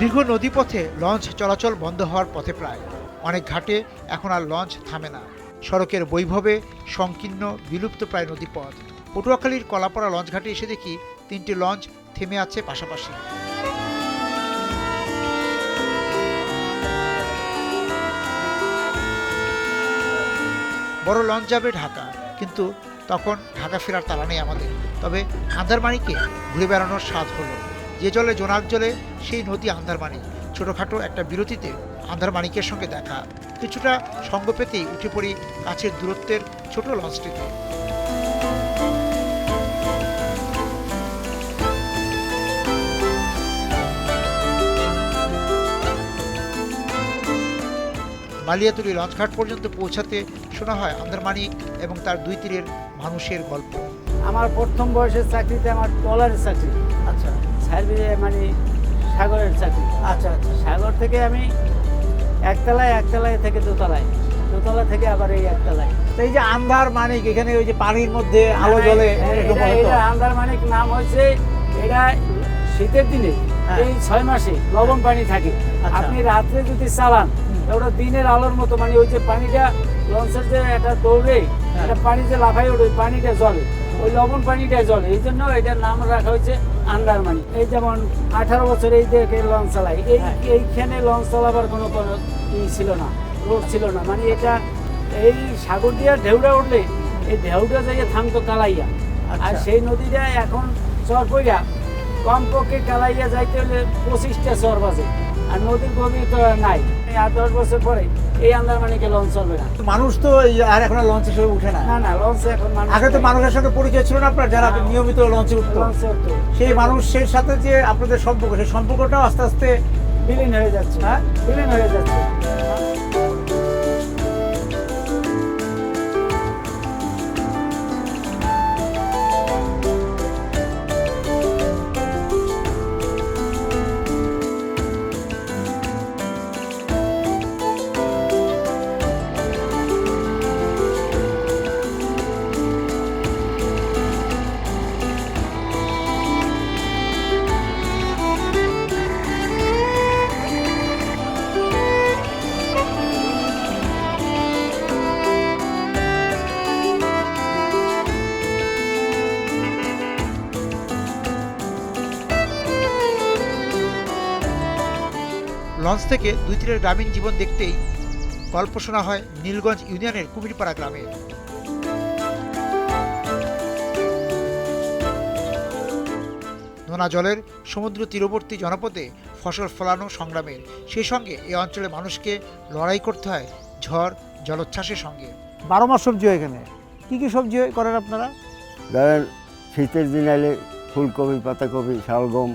দীর্ঘ নদীপথে লঞ্চ চলাচল বন্ধ হওয়ার পথে প্রায়। অনেক ঘাটে এখন আর লঞ্চ থামে না। সড়কের বৈভবে সংকীর্ণ বিলুপ্তপ্রায় নদীপথ। পটুয়াখালীর কলাপাড়া লঞ্চ ঘাটে এসে দেখি 3টি লঞ্চ থেমে আছে পাশাপাশি। বড় লঞ্চ যাবে ঢাকা, কিন্তু তখন ঢাকা ফেরার তাড়া নেই আমাদের। তবে আন্দারমানিকে ঘুরে বেড়ানোর স্বাদ হলো। যে জলে জোনাক জলে সেই নদী আন্দারমানি। ছোটোখাটো একটা বিরতিতে আন্দারমানিকের সঙ্গে দেখা। কিছুটা সঙ্গ পেতেই উঠে পড়ি কাছের দূরত্বের ছোট লঞ্চটিতে। বালিয়াতুলি লঞ্চঘাট পর্যন্ত পৌঁছাতে শোনা হয় আন্দারমানিক এবং তার দুই তীরের মানুষের গল্প। আমার প্রথম বয়সের চাকরিতে আমার ট্রলারের চাকরি। আচ্ছা সার্ভিসে মানে সাগরের চাকরি। আচ্ছা আচ্ছা। সাগর থেকে আমি একতলায় থেকে দোতলা থেকে আবার এই একতলায়। এই যে আন্দারমানিক, এখানে ওই যে পানির মধ্যে আলো জ্বলে, এটা আন্দারমানিক নাম হয়েছে। এটা শীতের দিনে এই 6 মাসে লবণ পানি থাকে। আপনি রাত্রে যদি চালান ওটা দিনের আলোর মতো, মানে ওই যে পানিটা লঞ্চের যে একটা দৌড়ে একটা পানি যে লাফাই ওঠে, পানিটা জ্বলে, ওই লবণ পানিটা জ্বলে। এই জন্য এটার নাম রাখা হয়েছে আন্দারমানিক। এই যেমন 18 বছর এই দিকে লঞ্চ চালাই, এইখানে লঞ্চ চালাবার কোনো ছিল না, রোড ছিল না। মানে এটা এই সাগর দিয়ে ঢেউটা উঠলে এই ঢেউটা যাইয়া থামতো কালাইয়া। আর সেই নদীটা এখন চর পইয়া কমপক্ষে কালাইয়া যাইতে হলে 25টা চর বাজে। আর নদীর গভীর তো নাই। 8-10 বছর পরে এই আন্দারমানিকে লঞ্চ চলবে না। মানুষ তো আর এখন লঞ্চে সব উঠে না। না লঞ্চে এখন আগে তো মানুষের সঙ্গে পরিচয় ছিল না আপনার, যারা নিয়মিত লঞ্চে উঠতো। সেই মানুষের সাথে যে আপনাদের সম্পর্ক, সেই সম্পর্কটাও আস্তে আস্তে বিলীন হয়ে যাচ্ছে। বিলীন হয়ে যাচ্ছে। লঞ্চ থেকে দুই তীরের গ্রামীণ জীবন দেখতেই গল্প শোনা হয় নীলগঞ্জ ইউনিয়নের কুমিরপাড়া গ্রামের। নোনা জলের সমুদ্র তীরবর্তী জনপদে ফসল ফলানো সংগ্রামের, সেই সঙ্গে এই অঞ্চলে মানুষকে লড়াই করতে হয় ঝড় জলোচ্ছ্বাসের সঙ্গে। 12 মাস সবজি হয় এখানে। কি কি সবজি করেন আপনারা? ধরেন শীতের দিন এলে ফুলকপি, পাতাকপি, শালগম,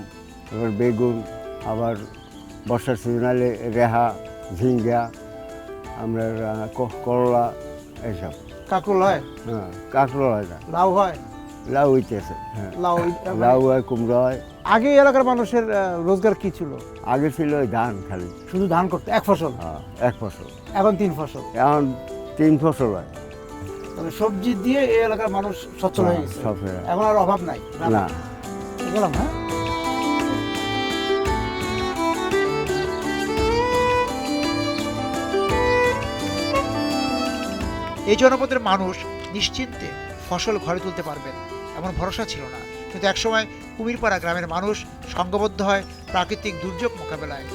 এবার বেগুন, আবার বর্ষার সিজন এলে রেহা, ঝিঙ্গা, আমরা করলা, এইসব। কাঁকরোল হয়? হ্যাঁ, কাঁকরোল হয় না, লাউ হয়? লাউ হইতেছে। হ্যাঁ, লাউ হয়, কুমড়া হয়। আগে এলাকার মানুষের রোজগার কি ছিল? আগে ছিল ওই ধান, খালি শুধু ধান করতে, এক ফসল। হ্যাঁ, এক ফসল। এখন 3 ফসল। এখন 3 ফসল হয়। তবে সবজি দিয়ে এই এলাকার মানুষ সচ্ছল হয়ে গেছে। এখন আর অভাব নাই। না গেলাম। হ্যাঁ, এই জনপদের মানুষ নিশ্চিন্তে ফসল ঘরে তুলতে পারবেন এমন ভরসা ছিল না। কিন্তু একসময় কুমিরপাড়া গ্রামের মানুষ সংঘবদ্ধ হয় প্রাকৃতিক দুর্যোগ মোকাবেলায়।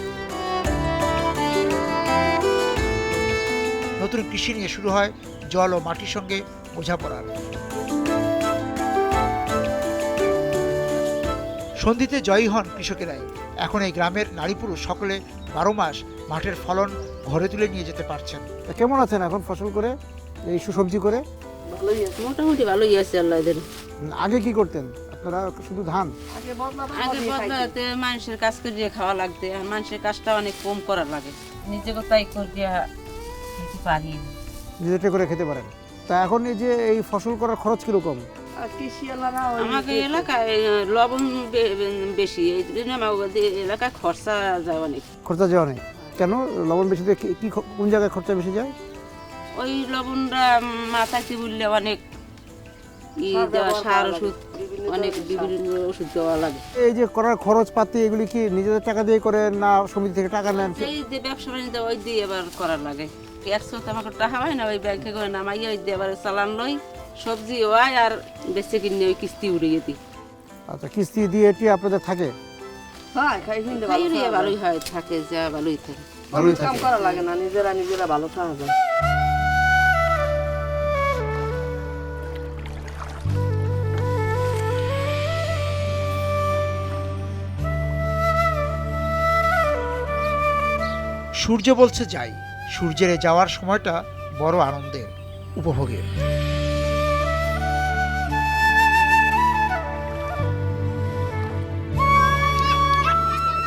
নতুন কৃষি নিয়ে শুরু হয় জল ও মাটির সঙ্গে বোঝাপড়ার। সন্ধিতে জয়ী হন কৃষকেরাই। এখন এই গ্রামের নারী পুরুষ সকলে 12 মাস মাঠের ফলন ঘরে তুলে নিয়ে যেতে পারছেন। কেমন আছেন এখন ফসল করে, এই সবজি করে? ভালোই আছে, মোটামুটি ভালোই আছে আল্লাহ এদের। আগে কি করতেন আপনারা? শুধু ধান? আগে বদলাতে মানুষের কাজ করিয়ে খাওয়া লাগতে, আর মানুষের কাজটা অনেক কম করা লাগে। নিজে কোথায় করিয়া খেতে পারি, নিজেটা করে খেতে পারেন। তা এখন এই যে এই ফসল করার খরচ কিরকম? আমাকে এলাকায় লবণ বেশি, এই জন্য আমাদের এলাকায় খরচা যায় অনেক। খরচা যায় অনেক? কেন লবণ বেশি? কি কোন জায়গায় খরচা বেশি যায়? ওই লবণটা মাথায় বললে অনেক দেওয়া সার ওষুধ অনেক বিভিন্ন ওষুধ দেওয়া লাগে। এই যে করার খরচপাতি এগুলি কি নিজেদের টাকা দিয়ে করে না সমিতি থেকে টাকা নেন? এই যে ব্যবসা বাণিজ্য ওই দিয়ে এবার করার লাগে। একশো তো আমাকে টাকা হয় না, ওই ব্যাংকে করে নামাইয়া ওই দিয়ে এবার চালান লই, সবজি হয় আর বেঁচে কিনে ওই কিস্তি উড়িয়ে দিই। আচ্ছা, কিস্তি দিয়ে এটি আপনাদের থাকে? খাইয়ে ভালোই হয়, থাকে যা ভালোই থাকে। ভালোই থাকে। করা লাগে না, নিজেরা ভালো থাকা যায়। সূর্য বলছে যাই, সূর্যের এই যাওয়ার সময়টা বড় আনন্দের, উপভোগের।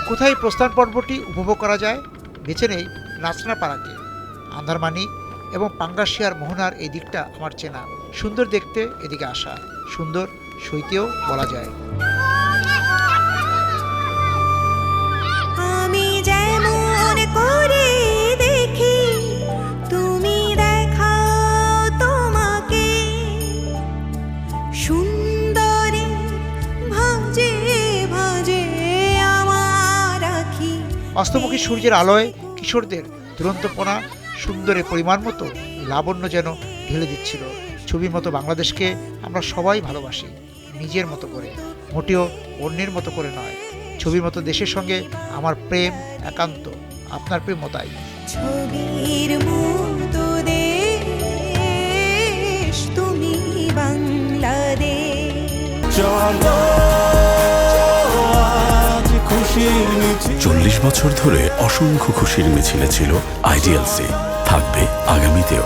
কোথায় প্রস্থান পর্বটি উপভোগ করা যায়? বেছে নেই নাচনা পাড়াকে। আন্ধারমানি এবং পাঙ্গাশিয়ার মোহনার এই দিকটা আমার চেনা। সুন্দর দেখতে এদিকে আসা, সুন্দর সইতেও বলা যায়। আমি যেমন করে দেখি তুমি দেখাও তোমাকে সুন্দরী ভাজে ভাজে আমার আখি। অস্তমুখী সূর্যের আলোয় কিশোরদের দুরন্তপনা সুন্দরে পরিমাণ মতো লাবণ্য যেন ঢেলে দিচ্ছিল। ছবির মতো বাংলাদেশকে আমরা সবাই ভালোবাসি, নিজের মতো করে, মোটেও অন্যের মতো করে নয়। ছবির মতো দেশের সঙ্গে আমার প্রেম একান্ত, আপনার প্রেম তাই। ছবির মতো দেশ তুমি বাংলাদেশ। 40 বছর ধরে অসংখ্য খুশির মিছিলে ছিল আইডিএলসি, থাকবে আগামীতেও।